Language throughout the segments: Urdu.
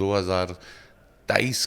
2023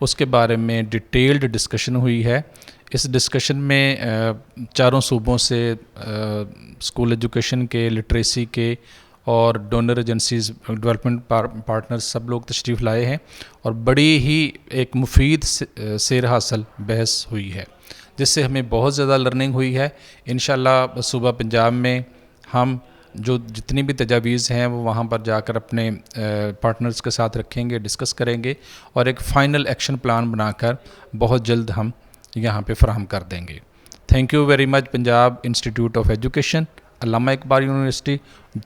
اس کے بارے میں ڈیٹیلڈ ڈسکشن ہوئی ہے. اس ڈسکشن میں چاروں صوبوں سے اسکول ایجوکیشن کے، لٹریسی کے اور ڈونر ایجنسیز، ڈیولپمنٹ پارٹنرز سب لوگ تشریف لائے ہیں، اور بڑی ہی ایک مفید سیر حاصل بحث ہوئی ہے، جس سے ہمیں بہت زیادہ لرننگ ہوئی ہے. انشاءاللہ صوبہ پنجاب میں ہم جو جتنی بھی تجاویز ہیں وہ وہاں پر جا کر اپنے پارٹنرز کے ساتھ رکھیں گے، ڈسکس کریں گے، اور ایک فائنل ایکشن پلان بنا کر بہت جلد ہم یہاں پہ فراہم کر دیں گے. Thank you very much Punjab institute of education, Allama Iqbal university,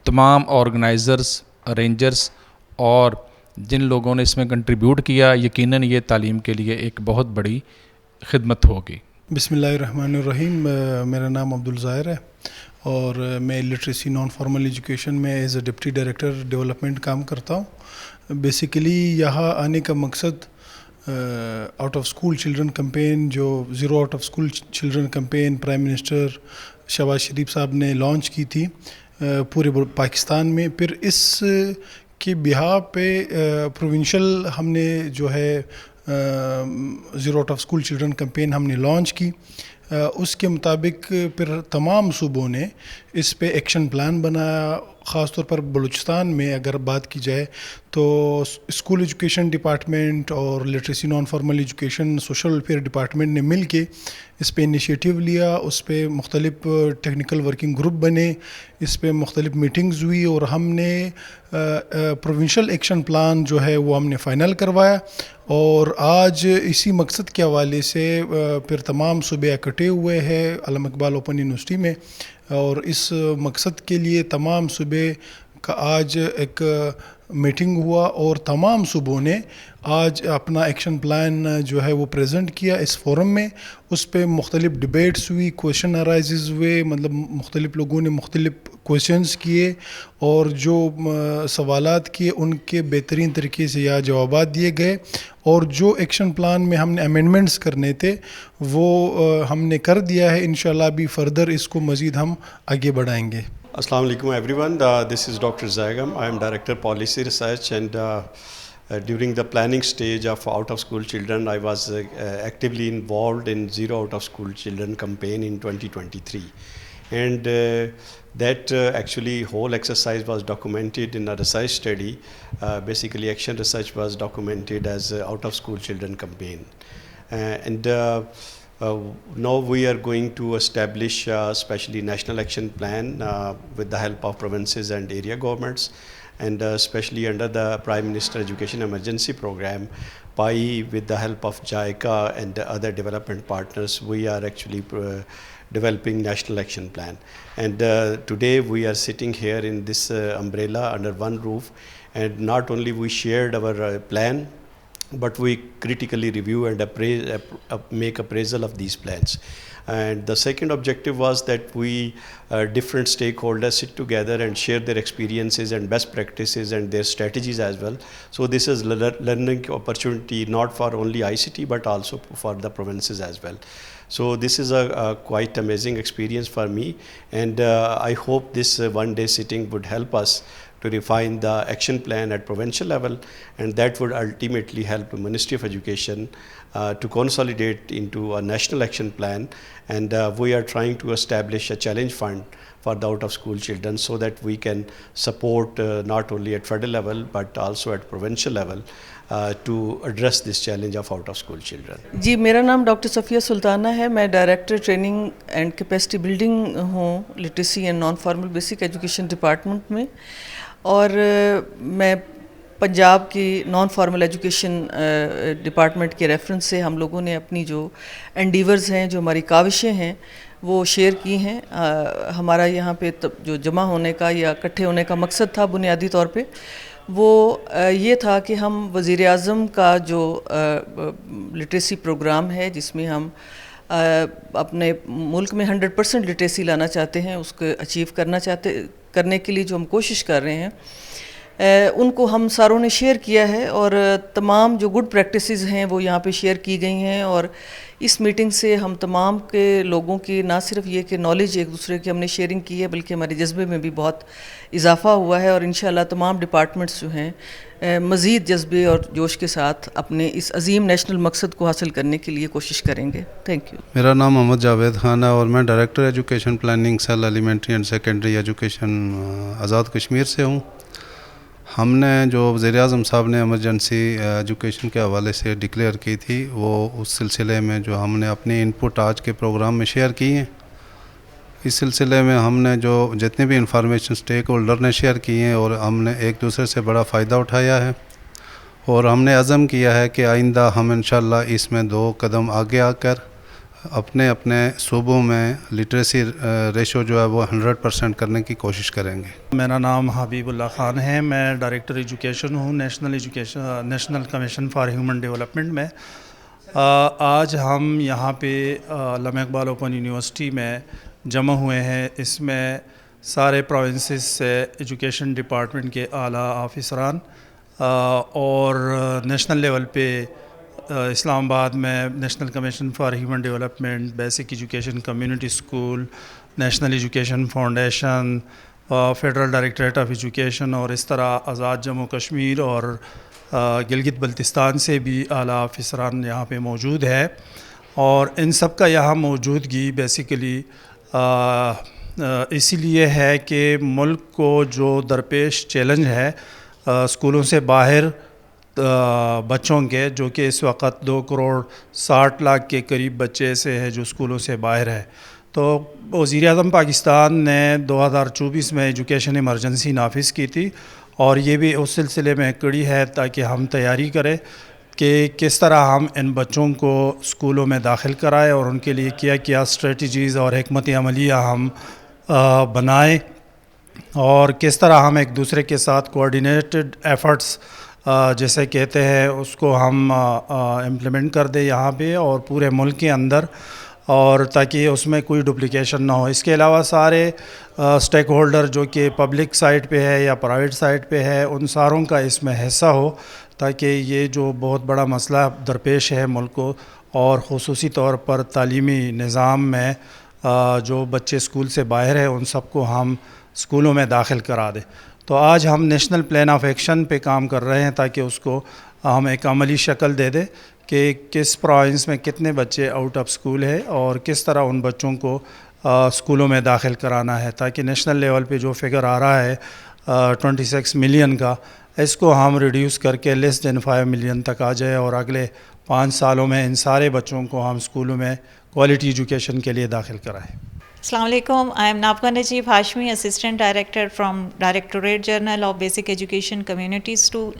تمام آرگنائزرز، ارینجرز اور جن لوگوں نے اس میں کنٹریبیوٹ کیا. یقیناً یہ تعلیم کے لیے ایک بہت بڑی خدمت ہوگی. بسم اللہ الرحمن الرحیم. میرا نام عبدالظاہر ہے اور میں لٹریسی نان فارمل ایجوکیشن میں as a deputy director development کام کرتا ہوں. بیسیکلی یہاں آنے کا مقصد out of school children campaign, جو zero out of school children campaign prime minister Shahbaz Sharif sahib نے لانچ کی تھی پورے پاکستان میں. پھر اس کے بہاف پہ پروونشل ہم نے جو ہے zero out of school children campaign ہم نے لانچ کی. اس کے مطابق پھر تمام صوبوں نے اس پہ ایکشن پلان بنایا. خاص طور پر بلوچستان میں اگر بات کی جائے تو اسکول ایجوکیشن ڈپارٹمنٹ اور literacy non formal education social welfare department نے مل کے اس پہ انیشیٹو لیا. اس پہ مختلف ٹیکنیکل ورکنگ گروپ بنے، اس پہ مختلف میٹنگز ہوئی، اور ہم نے پروونشل ایکشن پلان جو ہے وہ ہم نے فائنل کروایا. اور آج اسی مقصد کے حوالے سے پھر تمام صوبے اکٹھے ہوئے ہیں علامہ اقبال اوپن یونیورسٹی میں، اور اس مقصد کے لیے تمام صوبے کا آج ایک میٹنگ ہوا، اور تمام صوبوں نے آج اپنا ایکشن پلان جو ہے وہ پریزنٹ کیا اس فورم میں. اس پہ مختلف ڈبیٹس ہوئی، کویشچن ارائزز ہوئے، مطلب مختلف لوگوں نے مختلف کویشچنز کیے، اور جو سوالات کیے ان کے بہترین طریقے سے یا جوابات دیے گئے، اور جو ایکشن پلان میں ہم نے امینڈمنٹس کرنے تھے وہ ہم نے کر دیا ہے. انشاءاللہ ابھی فردر اس کو مزید ہم آگے بڑھائیں گے. Assalamu alaikum everyone. This is Dr. Zaigam. I am Director Policy Research, and during the planning stage of out of school children, I was actively involved in Zero Out of School Children campaign in 2023. And that actually whole exercise was documented in a research study. Basically action research was documented as out of school children campaign. Now we are going to establish especially national action plan with the help of provinces and area governments, and especially under the Prime Minister Education Emergency Program, with the help of JICA and other development partners, we are actually developing national action plan. And today we are sitting here in this umbrella under one roof, and not only we shared our plan, but we critically review and make appraisal of these plans. And the second objective was that we different stakeholders sit together and share their experiences and best practices and their strategies as well. So this is learning opportunity not for only ICT but also for the provinces as well. So this is a quite amazing experience for me, and I hope this one day sitting would help us to refine the action plan at provincial level, and that would ultimately help the Ministry of Education to consolidate into a national action plan. And we are trying to establish a challenge fund for the out of school children so that we can support not only at federal level but also at provincial level to address this challenge of out of school children. جی میرا نام ڈاکٹر صفیہ سلطانہ ہے. میں director training and capacity building ہوں literacy and non formal basic education department میں, اور میں پنجاب کی نان فارمل ایجوکیشن ڈپارٹمنٹ کے ریفرنس سے ہم لوگوں نے اپنی جو انڈیورز ہیں, جو ہماری کاوشیں ہیں وہ شیئر کی ہیں. ہمارا یہاں پہ جو جمع ہونے کا یا اکٹھے ہونے کا مقصد تھا بنیادی طور پہ وہ یہ تھا کہ ہم وزیر اعظم کا جو لٹریسی پروگرام ہے جس میں ہم اپنے ملک میں 100% لٹریسی لانا چاہتے ہیں, اس کو اچیو کرنے کے لیے جو ہم کوشش کر رہے ہیں, ان کو ہم ساروں نے شیئر کیا ہے، اور تمام جو گڈ پریکٹسز ہیں وہ یہاں پہ شیئر کی گئی ہیں، اور اس میٹنگ سے ہم تمام کے لوگوں کی نہ صرف یہ کہ نالج ایک دوسرے کی ہم نے شیئرنگ کی ہے، بلکہ ہمارے جذبے میں بھی بہت اضافہ ہوا ہے، اور انشاءاللہ تمام ڈپارٹمنٹس جو ہیں مزید جذبے اور جوش کے ساتھ اپنے اس عظیم نیشنل مقصد کو حاصل کرنے کے لیے کوشش کریں گے. Thank you. میرا نام محمد جاوید خان ہے اور میں director education planning cell elementary and secondary education Azad Kashmir سے ہوں. ہم نے جو وزیر اعظم صاحب نے ایمرجنسی ایجوکیشن کے حوالے سے ڈکلیئر کی تھی، وہ اس سلسلے میں جو ہم نے اپنی ان پٹ آج کے پروگرام میں شیئر کی ہیں. اس سلسلے میں ہم نے جو جتنی بھی انفارمیشن اسٹیک ہولڈر نے شیئر کی ہیں، اور ہم نے ایک دوسرے سے بڑا فائدہ اٹھایا ہے، اور ہم نے عزم کیا ہے کہ آئندہ ہم انشاءاللہ اس میں 2 قدم آگے آ کر اپنے صوبوں میں لٹریسی ریشو جو ہے وہ 100% کرنے کی کوشش کریں گے. میرا نام حبیب اللہ خان ہے، میں ڈائریکٹر ایجوکیشن ہوں national commission for human development میں. آج ہم یہاں پہ علامہ اقبال اوپن یونیورسٹی میں جمع ہوئے ہیں. اس میں سارے پروونسز سے ایجوکیشن ڈپارٹمنٹ کے اعلیٰ آفیسران اور نیشنل لیول پہ اسلام آباد میں national commission for human development, basic education community school, national education foundation, federal directorate of education, اور اس طرح آزاد جموں کشمیر اور گلگت بلتستان سے بھی اعلیٰ آفیسران یہاں پہ موجود ہے. اور ان سب کا یہاں موجودگی بیسیکلی اسی لیے ہے کہ ملک کو جو درپیش چیلنج ہے اسکولوں سے باہر بچوں کے، جو کہ اس وقت 2 کروڑ 60 لاکھ کے قریب بچے ایسے ہیں جو اسکولوں سے باہر ہے. تو وزیر اعظم پاکستان نے 2024 میں ایجوکیشن ایمرجنسی نافذ کی تھی، اور یہ بھی اس سلسلے میں کڑی ہے تاکہ ہم تیاری کریں کہ کس طرح ہم ان بچوں کو اسکولوں میں داخل کرائیں، اور ان کے لیے کیا اسٹریٹجیز اور حکمت عملیہ ہم بنائیں، اور کس طرح ہم ایک دوسرے کے ساتھ کوآرڈینیٹڈ ایفرٹس جیسے کہتے ہیں اس کو ہم امپلیمنٹ کر دیں یہاں پہ اور پورے ملک کے اندر، اور تاکہ اس میں کوئی ڈپلیکیشن نہ ہو. اس کے علاوہ سارے اسٹیک ہولڈر جو کہ پبلک سائٹ پہ ہے یا پرائیویٹ سائٹ پہ ہے، ان ساروں کا اس میں حصہ ہو، تاکہ یہ جو بہت بڑا مسئلہ درپیش ہے ملک کو، اور خصوصی طور پر تعلیمی نظام میں جو بچے اسکول سے باہر ہیں ان سب کو ہم اسکولوں میں داخل کرا دیں. تو آج ہم نیشنل پلان آف ایکشن پہ کام کر رہے ہیں تاکہ اس کو ہم ایک عملی شکل دے دیں کہ کس پروونس میں کتنے بچے آؤٹ آف اسکول ہے، اور کس طرح ان بچوں کو اسکولوں میں داخل کرانا ہے، تاکہ نیشنل لیول پہ جو فگر آ رہا ہے 26 ملین کا، اس کو ہم ریڈیوس کر کے لیس دین 5 ملین تک آ جائے، اور اگلے 5 سالوں میں ان سارے بچوں کو ہم اسکولوں میں کوالٹی ایجوکیشن کے لیے داخل کرائیں. السلام علیکم. I am Nabka Najib Hashmi, Assistant Director from Directorate General of Basic Education Community School.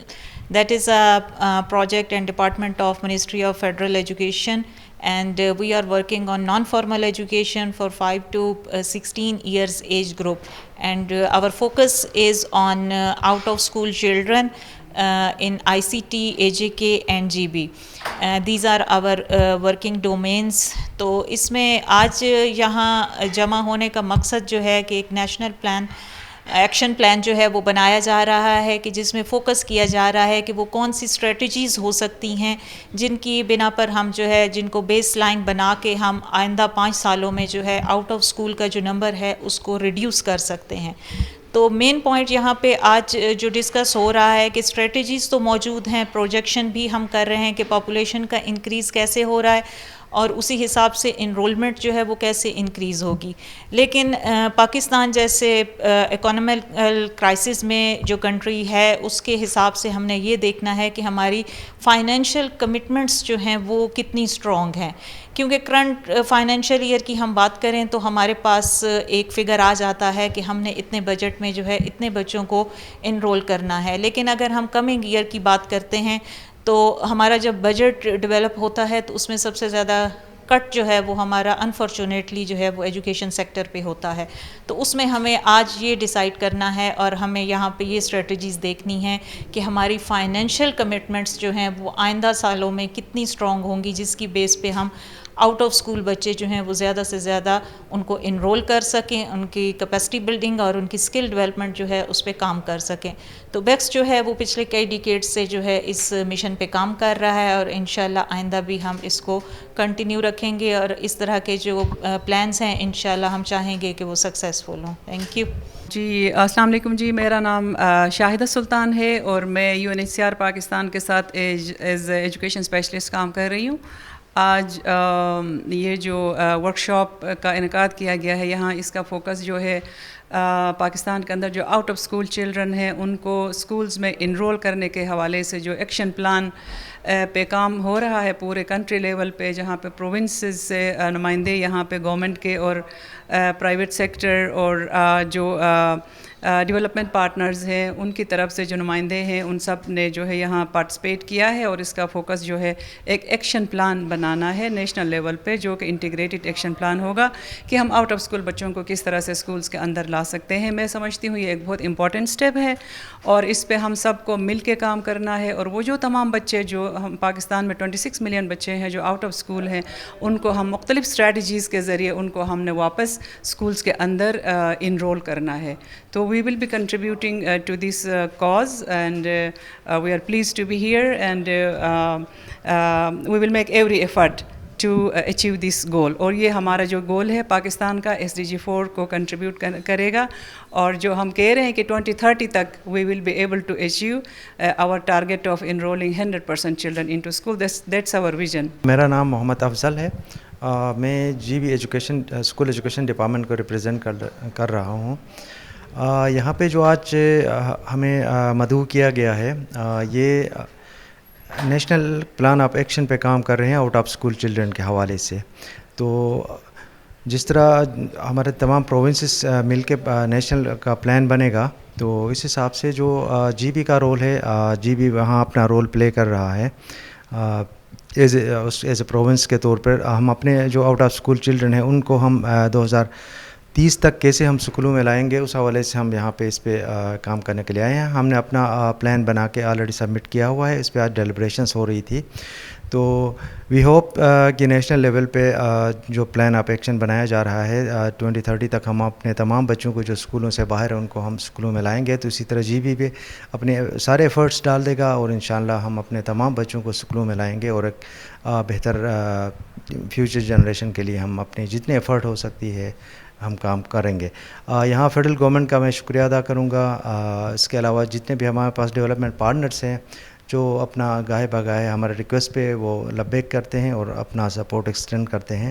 That is a project and department of Ministry of Federal Education, and we are working on non-formal education for 5 to 16 years age group, and our focus is on out of school children in ICT, AJK and GB. These are our working domains. تو اس میں آج یہاں جمع ہونے کا مقصد جو ہے کہ ایک نیشنل پلان ایکشن پلان جو ہے وہ بنایا جا رہا ہے، کہ جس میں فوکس کیا جا رہا ہے کہ وہ کون سی اسٹریٹجیز ہو سکتی ہیں جن کی بنا پر ہم جو ہے جن کو بیس لائن بنا کے ہم آئندہ 5 سالوں میں جو ہے آؤٹ آف اسکول کا جو نمبر ہے اس کو ریڈیوس کر سکتے ہیں. تو مین پوائنٹ یہاں پہ آج جو ڈسکس ہو رہا ہے کہ اسٹریٹجیز تو موجود ہیں، پروجیکشن بھی ہم کر رہے ہیں کہ پاپولیشن کا انکریز کیسے ہو رہا ہے اور اسی حساب سے انرولمنٹ جو ہے وہ کیسے انکریز ہوگی. لیکن پاکستان جیسے اکانومیکل کرائسس میں جو کنٹری ہے اس کے حساب سے ہم نے یہ دیکھنا ہے کہ ہماری فائنینشیل کمٹمنٹس جو ہیں وہ کتنی اسٹرانگ ہیں. کیونکہ کرنٹ فائنینشیل ایئر کی ہم بات کریں تو ہمارے پاس ایک فگر آ جاتا ہے کہ ہم نے اتنے بجٹ میں جو ہے اتنے بچوں کو انرول کرنا ہے. لیکن اگر ہم کمنگ ایئر کی بات کرتے ہیں تو ہمارا جب بجٹ ڈیولپ ہوتا ہے تو اس میں سب سے زیادہ کٹ جو ہے وہ ہمارا انفارچونیٹلی جو ہے وہ ایجوکیشن سیکٹر پہ ہوتا ہے. تو اس میں ہمیں آج یہ ڈیسائیڈ کرنا ہے اور ہمیں یہاں پہ یہ اسٹریٹجیز دیکھنی ہیں کہ ہماری فائنینشیل کمٹمنٹس جو ہیں وہ آئندہ سالوں میں کتنی اسٹرانگ ہوں گی، جس کی بیس پہ ہم آؤٹ آف اسکول بچے جو ہیں وہ زیادہ سے زیادہ ان کو انرول کر سکیں, ان کی کیپیسٹی بلڈنگ اور ان کی اسکل ڈیولپمنٹ جو ہے اس پہ کام کر سکیں. تو بیکس جو ہے وہ پچھلے کئی ڈیکیڈ سے جو ہے اس مشن پہ کام کر رہا ہے, اور انشاءاللہ آئندہ بھی ہم اس کو کنٹینیو رکھیں گے, اور اس طرح کے جو پلانس ہیں انشاءاللہ ہم چاہیں گے کہ وہ سکسیزفل ہوں. Thank you. جی السلام علیکم. جی میرا نام شاہدہ سلطان ہے اور میں UNHCR پاکستان کے ساتھ ایز ایجوکیشن اسپیشلسٹ کام کر رہی ہوں. آج یہ جو ورکشاپ کا انعقاد کیا گیا ہے یہاں, اس کا فوکس جو ہے پاکستان کے اندر جو آؤٹ آف اسکول چلڈرن ہیں ان کو اسکولز میں انرول کرنے کے حوالے سے جو ایکشن پلان پہ کام ہو رہا ہے پورے کنٹری لیول پہ, جہاں پہ پروونسز سے نمائندے یہاں پہ گورنمنٹ کے اور پرائیویٹ سیکٹر اور جو ڈیولپمنٹ پارٹنرز ہیں ان کی طرف سے جو نمائندے ہیں ان سب نے جو ہے یہاں پارٹیسپیٹ کیا ہے, اور اس کا فوکس جو ہے ایک ایکشن پلان بنانا ہے نیشنل لیول پہ, جو کہ انٹیگریٹڈ ایکشن پلان ہوگا کہ ہم آؤٹ آف اسکول بچوں کو کس طرح سے اسکولز کے اندر لا سکتے ہیں. میں سمجھتی ہوں یہ ایک بہت امپورٹنٹ اسٹیپ ہے اور اس پہ ہم سب کو مل کے کام کرنا ہے, اور وہ جو تمام بچے جو ہم پاکستان میں 26 ملین بچے ہیں جو آؤٹ آف اسکول ہیں ان کو ہم مختلف اسٹریٹجیز کے ذریعے ان کو ہم نے واپس اسکولز کے اندر انرول کرنا ہے. تو we will be contributing to this cause, and we are pleased to be here, and we will make every effort to achieve this goal. اور یہ ہمارا جو گول ہے پاکستان کا SDG 4 کو کنٹریبیوٹ کرے گا, اور جو ہم کہہ رہے ہیں کہ 2030 تک we will be able to achieve our target of enrolling 100% children into school. That's our vision. میرا نام محمد افضل ہے, میں GB education school education department کو ریپرزینٹ کر رہا ہوں. یہاں پہ جو آج ہمیں مدعو کیا گیا ہے یہ نیشنل پلان آف ایکشن پہ کام کر رہے ہیں آؤٹ آف اسکول چلڈرن کے حوالے سے. تو جس طرح ہمارے تمام پروونسز مل کے نیشنل کا پلان بنے گا تو اس حساب سے جو GB کا رول ہے, GB وہاں اپنا رول پلے کر رہا ہے ایز اے پروونس کے طور پر. ہم اپنے جو آؤٹ آف اسکول چلڈرن ہیں ان کو ہم 2030 تک کیسے ہم اسکولوں میں لائیں گے اس حوالے سے ہم یہاں پہ اس پہ کام کرنے کے لیے آئے ہیں. ہم نے اپنا پلان بنا کے آلریڈی سبمٹ کیا ہوا ہے, اس پہ آج ڈیلیبریشنس ہو رہی تھی. تو وی ہوپ کہ نیشنل لیول پہ جو پلان آف ایکشن بنایا جا رہا ہے 2030 تک ہم اپنے تمام بچوں کو جو اسکولوں سے باہر ہیں ان کو ہم اسکولوں میں لائیں گے. تو اسی طرح GB بھی اپنے سارے ایفرٹس ڈال دے گا, اور انشاءاللہ ہم اپنے تمام بچوں کو اسکولوں میں لائیں گے, اور ایک بہتر فیوچر جنریشن کے لیے ہم اپنے جتنے ایفرٹ ہو سکتی ہے ہم کام کریں گے. یہاں فیڈرل گورنمنٹ کا میں شکریہ ادا کروں گا. اس کے علاوہ جتنے بھی ہمارے پاس ڈیولپمنٹ پارٹنرس ہیں جو اپنا گاہے بگاہے ہمارے ریکویسٹ پہ وہ لبیک کرتے ہیں اور اپنا سپورٹ ایکسٹینڈ کرتے ہیں.